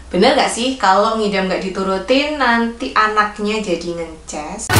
Bener gak sih kalau ngidam gak diturutin nanti anaknya jadi ngences?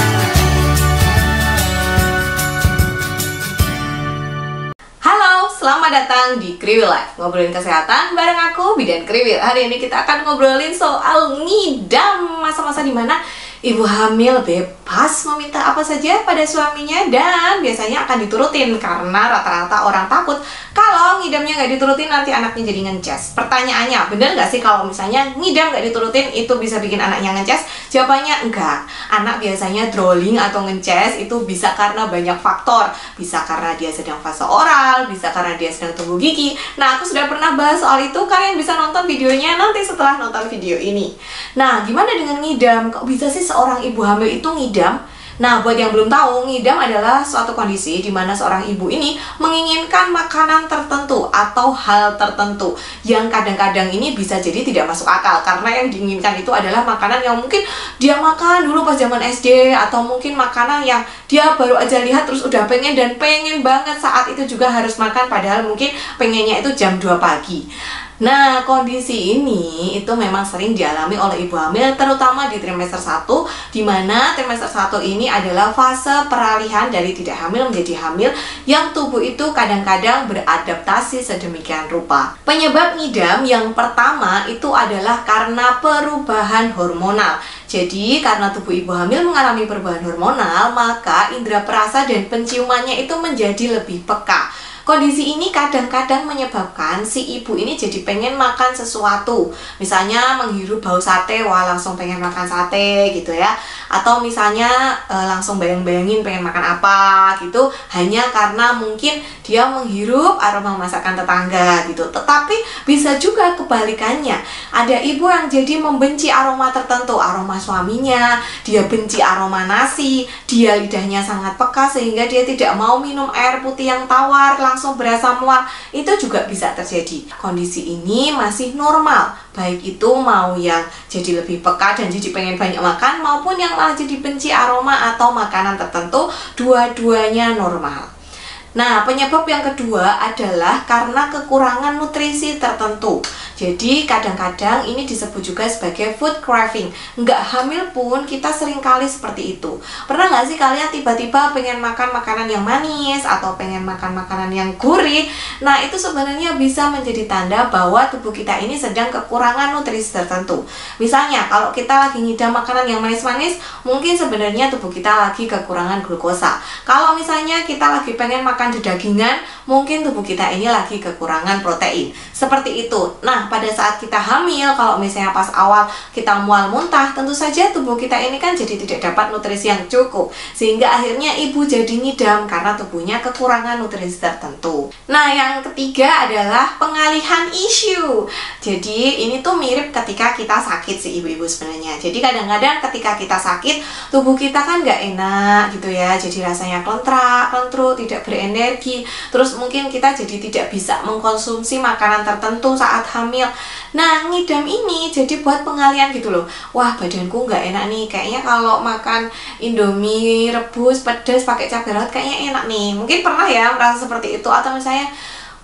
Halo, selamat datang di Kriwil Life, ngobrolin kesehatan bareng aku, Bidan Kriwil. Hari ini kita akan ngobrolin soal ngidam, masa-masa dimana ibu hamil bebas meminta apa saja pada suaminya dan biasanya akan diturutin karena rata-rata orang takut kalau ngidamnya nggak diturutin nanti anaknya jadi ngences. Pertanyaannya, bener nggak sih kalau misalnya ngidam nggak diturutin itu bisa bikin anaknya ngences? Jawabannya enggak. Anak biasanya drooling atau ngences itu bisa karena banyak faktor. Bisa karena dia sedang fase oral, bisa karena dia sedang tumbuh gigi. Nah, aku sudah pernah bahas soal itu, kalian bisa nonton videonya nanti setelah nonton video ini. Nah, gimana dengan ngidam? Kok bisa sih seorang ibu hamil itu ngidam? Nah, buat yang belum tahu, ngidam adalah suatu kondisi di mana seorang ibu ini menginginkan makanan tertentu atau hal tertentu yang kadang-kadang ini bisa jadi tidak masuk akal karena yang diinginkan itu adalah makanan yang mungkin dia makan dulu pas zaman SD atau mungkin makanan yang dia baru aja lihat terus udah pengen dan pengen banget saat itu juga harus makan padahal mungkin pengennya itu jam 2 pagi. Nah, kondisi ini itu memang sering dialami oleh ibu hamil terutama di trimester 1 di mana trimester 1 ini adalah fase peralihan dari tidak hamil menjadi hamil yang tubuh itu kadang-kadang beradaptasi sedemikian rupa. Penyebab ngidam yang pertama itu adalah karena perubahan hormonal. Jadi, karena tubuh ibu hamil mengalami perubahan hormonal, maka indera perasa dan penciumannya itu menjadi lebih peka. Kondisi ini kadang-kadang menyebabkan si ibu ini jadi pengen makan sesuatu. Misalnya menghirup bau sate, wah langsung pengen makan sate gitu ya. Atau misalnya langsung bayang-bayangin pengen makan apa gitu. Hanya karena mungkin dia menghirup aroma masakan tetangga gitu. Tetapi bisa juga kebalikannya. Ada ibu yang jadi membenci aroma tertentu, aroma suaminya, dia benci aroma nasi, dia lidahnya sangat peka sehingga dia tidak mau minum air putih yang tawar, langsung berasa mual. Itu juga bisa terjadi. Kondisi ini masih normal, baik itu mau yang jadi lebih peka dan jadi pengen banyak makan maupun yang malah jadi benci aroma atau makanan tertentu, dua-duanya normal. Nah, penyebab yang kedua adalah karena kekurangan nutrisi tertentu. Jadi, kadang-kadang ini disebut juga sebagai food craving. Nggak hamil pun kita sering kali seperti itu. Pernah nggak sih kalian tiba-tiba pengen makan makanan yang manis atau pengen makan makanan yang gurih? Nah, itu sebenarnya bisa menjadi tanda bahwa tubuh kita ini sedang kekurangan nutrisi tertentu. Misalnya, kalau kita lagi ngidam makanan yang manis-manis, mungkin sebenarnya tubuh kita lagi kekurangan glukosa. Kalau misalnya kita lagi pengen makan dagingan, mungkin tubuh kita ini lagi kekurangan protein. Seperti itu. Nah, pada saat kita hamil, kalau misalnya pas awal kita mual muntah, tentu saja tubuh kita ini kan jadi tidak dapat nutrisi yang cukup. Sehingga akhirnya ibu jadi ngidam karena tubuhnya kekurangan nutrisi tertentu. Nah, yang ketiga adalah pengalihan isu. Jadi, ini tuh mirip ketika kita sakit sih ibu-ibu sebenarnya. Jadi, kadang-kadang ketika kita sakit, tubuh kita kan nggak enak gitu ya. Jadi, rasanya kelentrak, kelentru, tidak berenergi. Terus mungkin kita jadi tidak bisa mengkonsumsi makanan tertentu saat hamil. Nah, ngidam ini jadi buat pengalian gitu loh. Wah, badanku nggak enak nih. Kayaknya kalau makan Indomie rebus pedas pakai cabai rawit kayaknya enak nih. Mungkin pernah ya merasa seperti itu. Atau misalnya,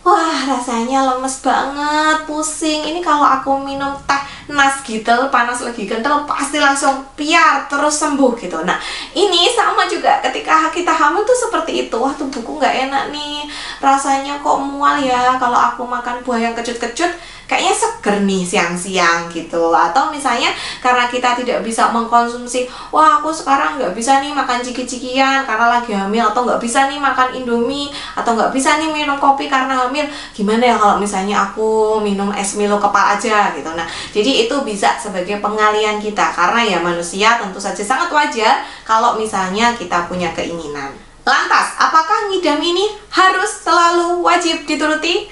wah rasanya lemes banget, pusing. Ini kalau aku minum teh Nasgitel panas lagi kental pasti langsung piar terus sembuh gitu. Nah, ini sama juga ketika kita hamil tuh seperti itu. Wah, tubuhku nggak enak nih, rasanya kok mual ya. Kalau aku makan buah yang kecut-kecut kayaknya seger nih siang-siang gitu. Atau misalnya karena kita tidak bisa mengkonsumsi, wah aku sekarang nggak bisa nih makan ciki-cikian karena lagi hamil, atau nggak bisa nih makan Indomie, atau nggak bisa nih minum kopi karena hamil. Gimana ya kalau misalnya aku minum es Milo kepal aja gitu. Nah, jadi itu bisa sebagai pengalian kita karena ya manusia tentu saja sangat wajar kalau misalnya kita punya keinginan. Lantas, apakah ngidam ini harus selalu wajib dituruti?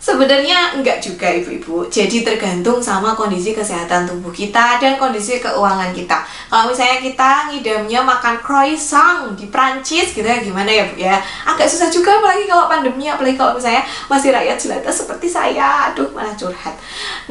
Sebenarnya enggak juga ibu-ibu, jadi tergantung sama kondisi kesehatan tubuh kita dan kondisi keuangan kita. Kalau misalnya kita ngidamnya makan croissant di Prancis gitu ya, gimana ya Bu ya? Agak susah juga apalagi kalau pandemi, apalagi kalau misalnya masih rakyat jelata seperti saya. Aduh, malah curhat.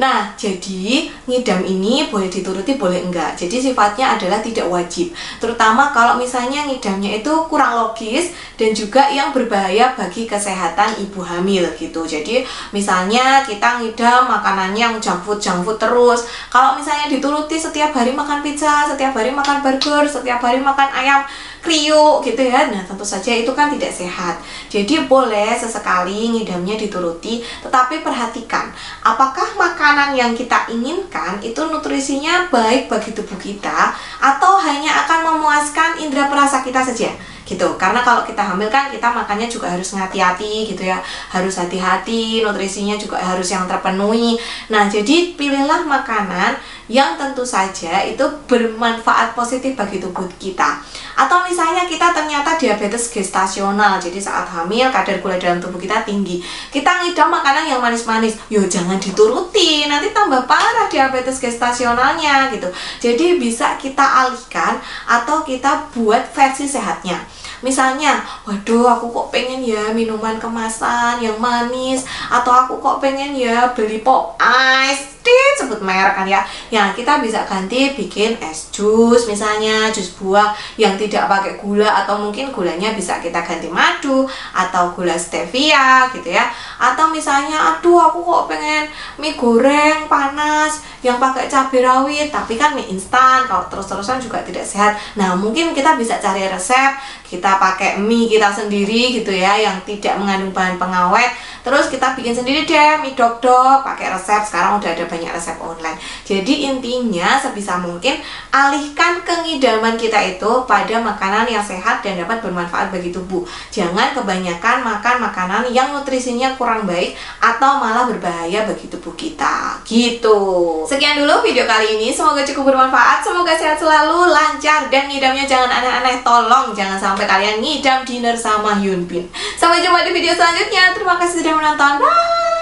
Nah, jadi ngidam ini boleh dituruti, boleh enggak. Jadi sifatnya adalah tidak wajib. Terutama kalau misalnya ngidamnya itu kurang logis dan juga yang berbahaya bagi kesehatan ibu hamil gitu. Jadi Misalnya kita ngidam makanannya yang junk food terus. Kalau misalnya dituruti setiap hari makan pizza, setiap hari makan burger, setiap hari makan ayam kriuk gitu ya, nah tentu saja itu kan tidak sehat. Jadi boleh sesekali ngidamnya dituruti, tetapi perhatikan apakah makanan yang kita inginkan itu nutrisinya baik bagi tubuh kita atau hanya akan memuaskan indera perasa kita saja gitu. Karena kalau kita hamil kan kita makannya juga harus hati-hati gitu ya, harus hati-hati, nutrisinya juga harus yang terpenuhi. Nah jadi pilihlah makanan yang tentu saja itu bermanfaat positif bagi tubuh kita. Atau misalnya kita ternyata diabetes gestasional, jadi saat hamil kadar gula dalam tubuh kita tinggi, kita ngidam makanan yang manis-manis, yo jangan dituruti, nanti tambah parah diabetes gestasionalnya gitu. Jadi bisa kita alihkan atau kita buat versi sehatnya. Misalnya, waduh aku kok pengen ya minuman kemasan yang manis, atau aku kok pengen ya beli pop ice, sebut merek kan ya. Yang kita bisa ganti bikin es jus, misalnya jus buah yang tidak pakai gula, atau mungkin gulanya bisa kita ganti madu atau gula stevia gitu ya. Atau misalnya aduh aku kok pengen mie goreng panas yang pakai cabai rawit, tapi kan mie instan kalau terus-terusan juga tidak sehat. Nah mungkin kita bisa cari resep, kita pakai mie kita sendiri gitu ya, yang tidak mengandung bahan pengawet. Terus kita bikin sendiri deh mie dok-dok pakai resep, sekarang udah ada banyak resep online. Jadi intinya sebisa mungkin alihkan kengidaman kita itu pada makanan yang sehat dan dapat bermanfaat bagi tubuh. Jangan kebanyakan makan makanan yang nutrisinya kurang baik atau malah berbahaya bagi tubuh kita gitu. Sekian dulu video kali ini, semoga cukup bermanfaat, semoga sehat selalu, lancar, dan ngidamnya jangan aneh-aneh. Tolong jangan sampai kalian ngidam dinner sama Hyun Bin. Sampai jumpa di video selanjutnya. Terima kasih sudah menonton. Bye.